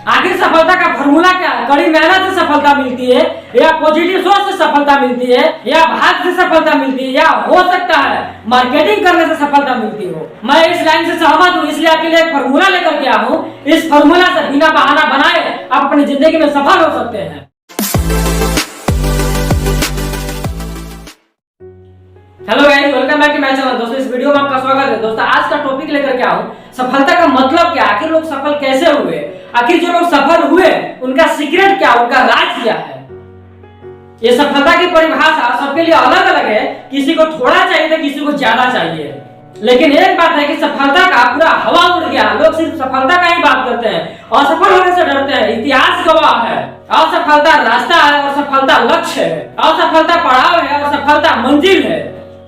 आखिर सफलता का फॉर्मूला क्या है? कड़ी मेहनत से सफलता मिलती है या पॉजिटिव सोच से सफलता मिलती है या भाग से सफलता मिलती है या हो सकता है मार्केटिंग करने से सफलता मिलती हो। मैं इस लाइन से सहमत हूँ, इसलिए आपके लिए एक फॉर्मूला लेकर के आया हूँ। इस फॉर्मूला से बिना बहाना बनाए आप अपनी जिंदगी में सफल हो सकते हैं। Hello guys, welcome back to my channel. दोस्तों, इस वीडियो में आपका स्वागत है। दोस्तों, आज का टॉपिक लेकर के आया हूँ, सफलता का मतलब क्या, आखिर लोग सफल कैसे हुए, आखिर जो लोग सफल हुए उनका सीक्रेट क्या, उनका राज क्या है। ये सफलता की परिभाषा सबके लिए अलग अलग है। किसी को थोड़ा चाहिए तो किसी को ज्यादा चाहिए, लेकिन एक बात है कि सफलता का पूरा हवा उड़ गया। लोग सिर्फ सफलता का ही बात करते हैं, असफल होने से डरते हैं। इतिहास गवाह है, असफलता रास्ता है और सफलता लक्ष्य है। असफलता पड़ाव है और सफलता मंजिल है।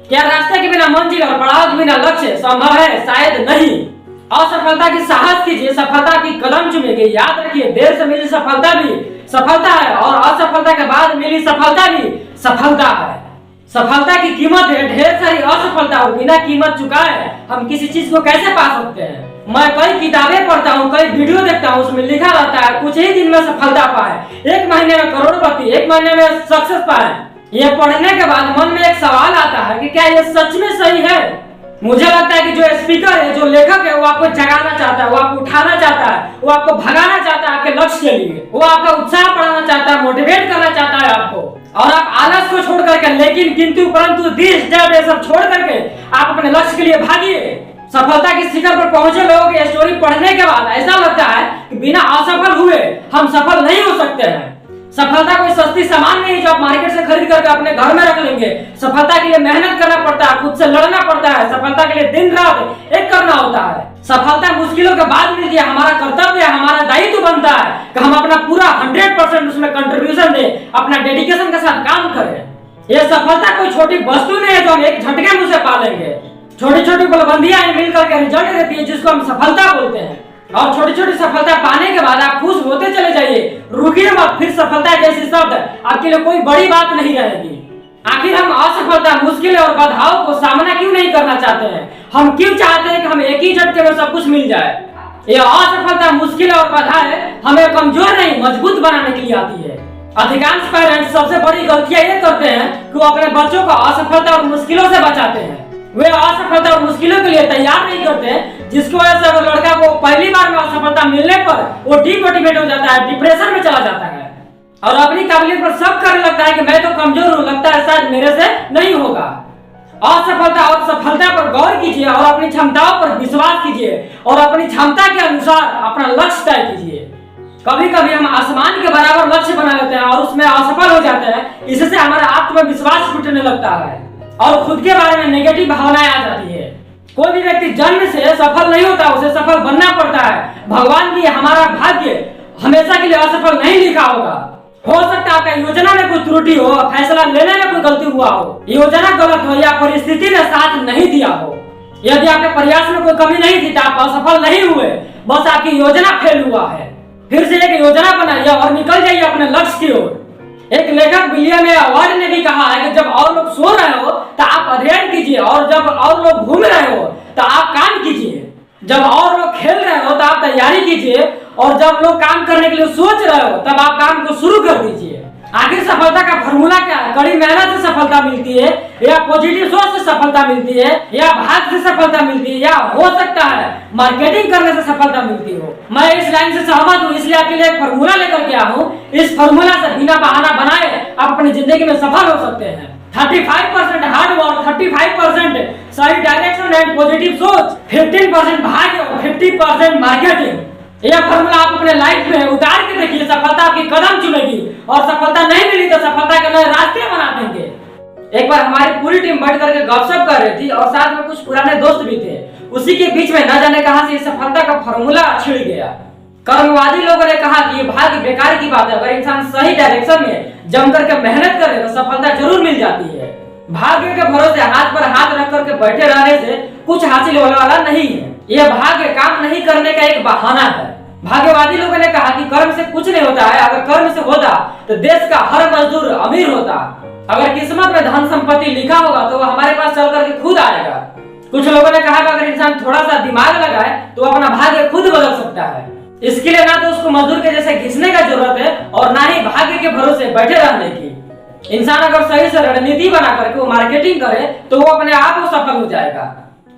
क्या रास्ते के बिना मंजिल और पड़ाव के बिना लक्ष्य संभव है? शायद नहीं। असफलता की साहस कीजिए, सफलता की कदम चुमेंगे। याद रखिए, देर से मिली सफलता भी सफलता है और असफलता के बाद मिली सफलता भी सफलता है। सफलता की कीमत है ढेर सारी असफलता, और बिना कीमत चुकाए हम किसी चीज को कैसे पा सकते हैं। मैं कई किताबें पढ़ता हूँ, कई वीडियो देखता हूँ, उसमें लिखा रहता है कुछ ही दिन में सफलता पाए, एक महीने में करोड़पति, एक महीने में सक्सेस पाए। ये पढ़ने के बाद मन में एक सवाल आता है कि क्या ये सच में सही है? मुझे लगता है कि जो स्पीकर है, जो लेखक है, वो आपको जगाना चाहता है, वो आपको उठाना चाहता है, वो आपको भगाना चाहता है आपके लक्ष्य के लिए। वो आपका उत्साह बढ़ाना चाहता है, मोटिवेट करना चाहता है आपको। और आप आलस को छोड़ करके, लेकिन किंतु परंतु दिस दैट ये सब छोड़ करके आप अपने लक्ष्य के लिए भागिए। सफलता की शिखर पर पहुंचे लोगों की स्टोरी पढ़ने के बाद ऐसा लगता है कि बिना असफल हुए हम सफल नहीं हो सकते हैं। सफलता कोई सस्ती सामान नहीं जो आप मार्केट से खरीद करके अपने घर में रख लेंगे। सफलता के लिए मेहनत करना पड़ता है, खुद से लड़ना पड़ता है। सफलता के लिए दिन रात एक करना होता है। सफलता मुश्किलों के बाद मिलती है। हमारा कर्तव्य है, हमारा दायित्व बनता है कि हम अपना पूरा 100% उसमें कंट्रीब्यूशन दें, अपना डेडिकेशन के साथ काम करें। यह सफलता कोई छोटी वस्तु नहीं है जो हम एक झटके में उसे पालेंगे। छोटी छोटी उपलब्धियां मिलकर के रिजल्ट देती है, जिसको हम सफलता बोलते हैं। और छोटी छोटी सफलता पाने के बाद आप खुश होते चले जाइए, रुकिए मत। फिर सफलता जैसी शब्द आपके लिए कोई बड़ी बात नहीं रहेगी। आखिर हम असफलता, मुश्किल और बाधाओं को सामना क्यों नहीं करना चाहते हैं? हम क्यों चाहते हैं कि हमें एक ही झटके में सब कुछ मिल जाए? यह असफलता, मुश्किल और बाधाएं हमें कमजोर नहीं मजबूत बनाने के लिए आती है। अधिकांश पेरेंट्स सबसे बड़ी गलतियां ये करते हैं कि वो अपने बच्चों को असफलता और मुश्किलों से बचाते हैं। वे असफलता और मुश्किलों के लिए तैयार नहीं करते, जिसकी वजह से अगर लड़का को पहली बार में असफलता मिलने पर वो डिमोटिवेट हो जाता है, डिप्रेशन में चला जाता है और अपनी काबिलियत पर शक करने लगता है कि मैं तो कमजोर हूँ, लगता है शायद मेरे से नहीं होगा। असफलता और सफलता पर गौर कीजिए और अपनी क्षमताओं पर विश्वास कीजिए और अपनी क्षमता के अनुसार अपना लक्ष्य तय कीजिए। कभी कभी हम आसमान के बराबर लक्ष्य बना लेते हैं और उसमें असफल हो जाते हैं। इससे हमारा आत्मविश्वास टूटने लगता है और खुद के बारे में नेगेटिव भावनाएं आ जाती है। कोई भी व्यक्ति जन्म से सफल नहीं होता, उसे सफल बनना पड़ता है। भगवान की हमारा भाग्य हमेशा के लिए असफल नहीं लिखा होगा। हो सकता है आपका योजना में कोई त्रुटि हो, फैसला लेने में कोई गलती हुआ हो, योजना गलत हो या परिस्थिति ने साथ नहीं दिया हो। यदि आपके प्रयास में कोई कमी नहीं थी तो आप असफल नहीं हुए, बस आपकी योजना फेल हुआ है। फिर से एक योजना बनाइए और निकल जाइए अपने लक्ष्य की ओर। एक लेखक विलियम अवार्ड ने भी कहा है कि जब और लोग सो रहे हो तो आप अध्ययन कीजिए, और जब और लोग घूम रहे हो तो आप काम कीजिए। जब और लोग खेल रहे हो तो आप तैयारी कीजिए, और जब लोग काम करने के लिए सोच रहे हो तब आप काम को शुरू कर दीजिए। आखिर सफलता का फॉर्मूला क्या है? कड़ी मेहनत से सफलता मिलती है या पॉजिटिव सोच से सफलता मिलती है या भाग से सफलता मिलती है या हो सकता है मार्केटिंग करने से सफलता मिलती हो। मैं इस लाइन से सहमत हूँ, इसलिए आपके लिए एक फॉर्मूला लेकर के आया हूँ। इस फॉर्मूला से बिना बहाना बनाए आप अपनी जिंदगी में सफल हो सकते हैं। 35% हार्ड वर्क, 35% सही डायरेक्शन एंड पॉजिटिव सोच, 15% भाग्य और 50% मार्केटिंग। यह फॉर्मूला आप अपने लाइफ में उतार के देखिए, सफलता आपकी कदम चुमेगी। और सफलता नहीं मिली तो सफलता के नए रास्ते बना देंगे। एक बार हमारी पूरी टीम बैठ करके गपशप कर रही थी और साथ में कुछ पुराने दोस्त भी थे। उसी के बीच में न जाने कहां से सफलता का फॉर्मूला छिड़ गया। कर्मवादी लोगों ने कहा कि ये भाग्य बेकार की बात है, अगर इंसान सही डायरेक्शन में जम करके मेहनत करे तो सफलता जरूर मिल जाती है। भाग्य के भरोसे हाथ पर हाथ रख करके बैठे रहने से कुछ हासिल होने वाला नहीं है। यह भाग्य काम नहीं करने का एक बहाना है। भाग्यवादी लोगों ने कहा कि कर्म से कुछ नहीं होता है, अगर कर्म से होता तो देश का हर मजदूर अमीर होता। अगर किस्मत में धन संपत्ति लिखा होगा तो वो हमारे पास चल करके खुद आएगा। कुछ लोगों ने कहा कि अगर इंसान थोड़ा सा दिमाग लगाए तो अपना भाग्य खुद बदल सकता है। इसके लिए ना तो उसको मजदूर के जैसे घिसने का जरूरत है और ना ही भाग्य के भरोसे बैठे रहने की। इंसान अगर सही से रणनीति बना करके वो मार्केटिंग करे तो वो अपने आप वो सफल हो जाएगा।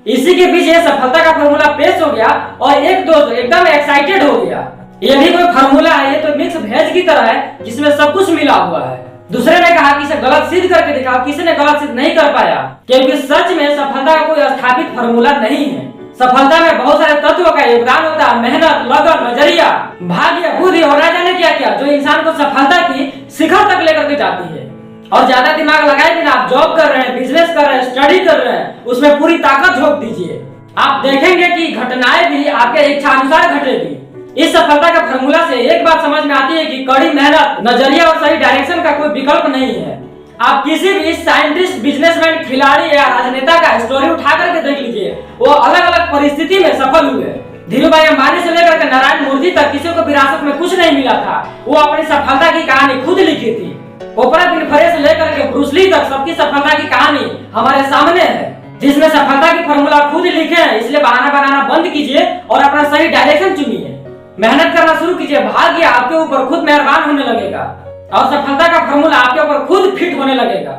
इसी के पीछे सफलता का फॉर्मूला पेश हो गया और एक दोस्त एकदम एक्साइटेड हो गया। ये भी कोई फॉर्मूला है, ये तो मिक्स वेज की तरह है जिसमें सब कुछ मिला हुआ है। दूसरे ने कहा कि इसे गलत सिद्ध करके दिखाओ, किसी ने गलत सिद्ध नहीं कर पाया, क्योंकि सच में सफलता का कोई स्थापित फॉर्मूला नहीं है। सफलता में बहुत सारे तत्वों का योगदान होता है, मेहनत, लगन, नजरिया, भाग्य, बुद्धि और ना जाने क्या क्या, जो इंसान को सफलता की शिखर तक लेकर के जाती है। और ज्यादा दिमाग लगाए बिना आप जॉब कर रहे हैं, बिजनेस कर रहे हैं, स्टडी कर रहे हैं, उसमें पूरी ताकत झोंक दीजिए। आप देखेंगे कि घटनाएं भी आपके इच्छा अनुसार घटेगी। इस सफलता का फॉर्मूला से एक बात समझ में आती है कि कड़ी मेहनत, नजरिया और सही डायरेक्शन का कोई विकल्प नहीं है। आप किसी भी साइंटिस्ट, बिजनेसमैन, खिलाड़ी या राजनेता का स्टोरी उठा करके देख लीजिए, वो अलग अलग परिस्थिति में सफल हुए। धीरूभाई अंबानी से लेकर के नारायण मूर्ति तक किसी को विरासत में कुछ नहीं मिला था, वो अपनी सफलता की कहानी खुद लिखी थी। ओपरा विनफ्रे से लेकर के ब्रूस ली तक सबकी सफलता की कहानी हमारे सामने है, जिसमें सफलता की फॉर्मूला खुद लिखे हैं। इसलिए बहाना बनाना बंद कीजिए और अपना सही डायरेक्शन चुनिए। मेहनत करना शुरू कीजिए, भाग्य आपके ऊपर खुद मेहरबान होने लगेगा और सफलता का फॉर्मूला आपके ऊपर खुद फिट होने लगेगा।